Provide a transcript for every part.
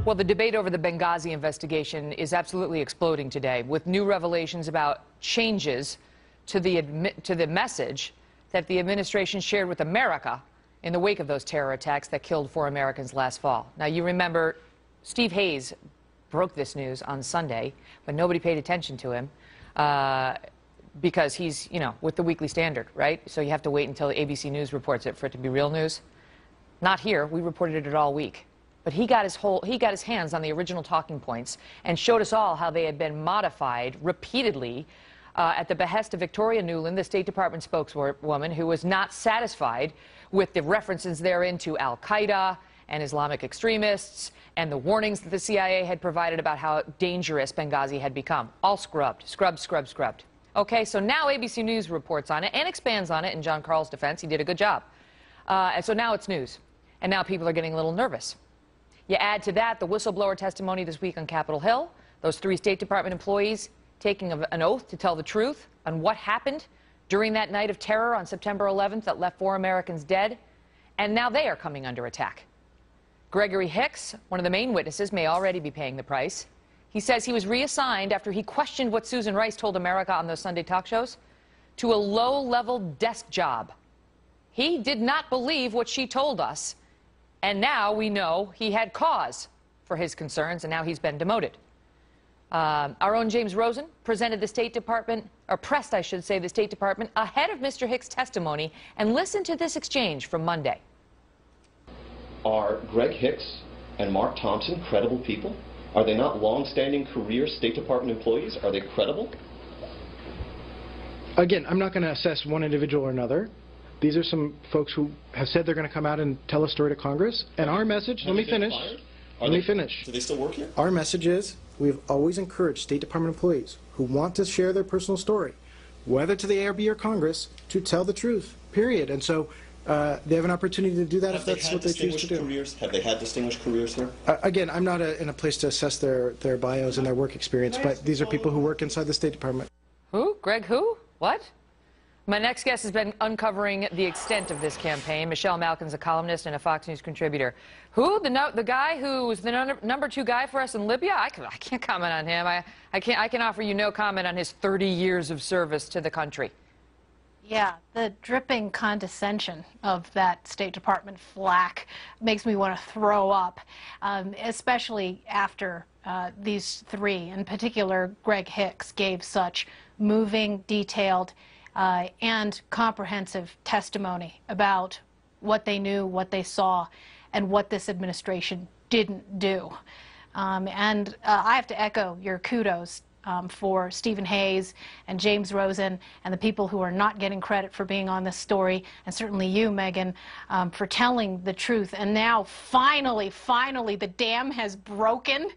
Well, the debate over the Benghazi investigation is absolutely exploding today, with new revelations about changes to the message that the administration shared with America in the wake of those terror attacks that killed 4 Americans last fall. Now, you remember Steve Hayes broke this news on Sunday, but nobody paid attention to him because he's, with the Weekly Standard, right? So you have to wait until ABC News reports it for it to be real news. Not here. We reported it all week. But he got his hands on the original talking points and showed us all how they had been modified repeatedly at the behest of Victoria Nuland, the State Department spokeswoman, who was not satisfied with the references therein to Al-Qaeda and Islamic extremists and the warnings that the CIA had provided about how dangerous Benghazi had become. All scrubbed. Scrubbed. Okay, so now ABC News reports on it and expands on it. In John Carl's defense, he did a good job. And so now it's news. And now people are getting a little nervous. You add to that the whistleblower testimony this week on Capitol Hill, those 3 State Department employees taking an oath to tell the truth on what happened during that night of terror on September 11th that left 4 Americans dead, and now they are coming under attack. Gregory Hicks, one of the main witnesses, may already be paying the price. He says he was reassigned after he questioned what Susan Rice told America on those Sunday talk shows to a low-level desk job. He did not believe what she told us. And now we know he had cause for his concerns, and now he's been demoted. Our own James Rosen presented the State Department, or pressed, I should say, the State Department ahead of Mr. Hicks' testimony, and listen to this exchange from Monday. Are Greg Hicks and Mark Thompson credible people? Are they not long-standing career State Department employees? Are they credible? Again, I'm not going to assess one individual or another. These are some folks who have said they're going to come out and tell a story to Congress. And our message, let me finish. Do they still work here? Our message is we've always encouraged State Department employees who want to share their personal story, whether to the ARB or Congress, to tell the truth, period. And so they have an opportunity to do that if that's what they choose to do. Have they had distinguished careers here? Again, I'm not in a place to assess their bios and their work experience, but these are people who work inside the State Department. Who? Greg who? What? My next guest has been uncovering the extent of this campaign. Michelle Malkin is a columnist and a Fox News contributor. Who? The guy who was the number 2 guy for us in Libya? I can't comment on him. I can offer you no comment on his 30 years of service to the country. Yeah, the dripping condescension of that State Department flack makes me want to throw up, especially after these 3, in particular Greg Hicks, gave such moving, detailed, and comprehensive testimony about what they knew, what they saw, and what this administration didn't do. And I have to echo your kudos for Stephen Hayes and James Rosen and the people who are not getting credit for being on this story, and certainly you, Megyn, for telling the truth. And now, finally, the dam has broken,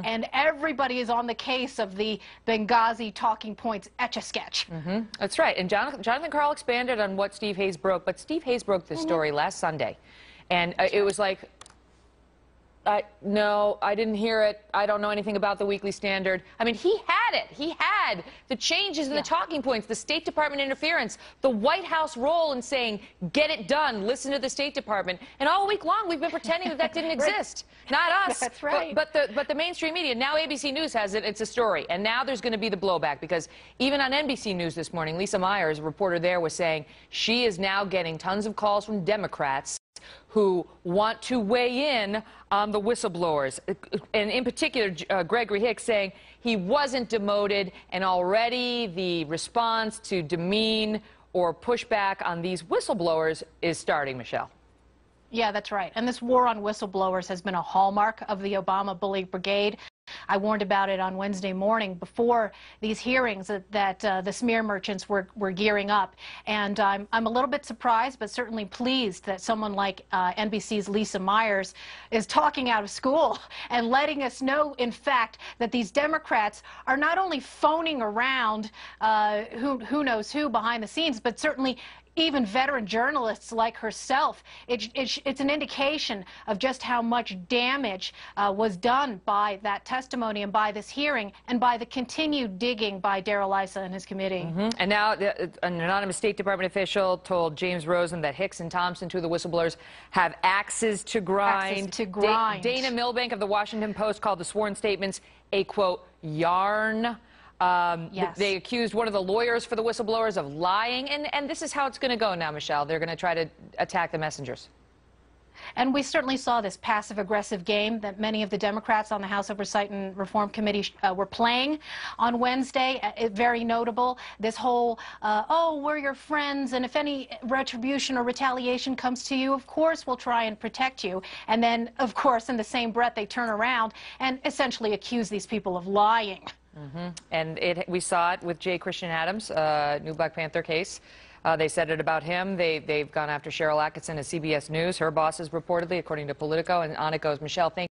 and everybody is on the case of the Benghazi talking points etch-a-sketch. That's right. And Jonathan Karl expanded on what Steve Hayes broke, but Steve Hayes broke this story last Sunday. And it was like, no, I didn't hear it. I don't know anything about the Weekly Standard. I mean, he had it. He had the changes in the talking points, the State Department interference, the White House role in saying, get it done, listen to the State Department. And all week long, we've been pretending that that didn't exist. Not us. That's right. But the mainstream media. Now ABC News has it. It's a story. And now there's going to be the blowback, because even on NBC News this morning, Lisa Myers, a reporter there, was saying she is now getting tons of calls from Democrats who want to weigh in on the whistleblowers, and in particular Gregory Hicks, saying he wasn't demoted, and already the response to demean or push back on these whistleblowers is starting, Michelle. Yeah, that's right. And this war on whistleblowers has been a hallmark of the Obama bully brigade. I warned about it on Wednesday morning before these hearings that the smear merchants were gearing up. And I'm a little bit surprised, but certainly pleased that someone like NBC's Lisa Myers is talking out of school and letting us know, in fact, that these Democrats are not only phoning around who knows who behind the scenes, but certainly even veteran journalists like herself. It's an indication of just how much damage was done by that testimony and by this hearing and by the continued digging by Darrell Issa and his committee. And now an anonymous State Department official told James Rosen that Hicks and Thompson, two of the whistleblowers, have axes to grind. Axes to grind. Dana Milbank of the Washington Post called the sworn statements a, quote, yarn. Yes. They accused one of the lawyers for the whistleblowers of lying, and this is how it's going to go now, Michelle. They're going to try to attack the messengers. And we certainly saw this passive-aggressive game that many of the Democrats on the House Oversight and Reform Committee were playing on Wednesday. Very notable. This whole, oh, we're your friends, and if any retribution or retaliation comes to you, of course we'll try and protect you. And then, of course, in the same breath, they turn around and essentially accuse these people of lying. And we saw it with J. Christian Adams, new Black Panther case. They said it about him. They've gone after Cheryl Atkinson at CBS News. Her bosses reportedly, according to Politico, and on it goes. Michelle, thank you.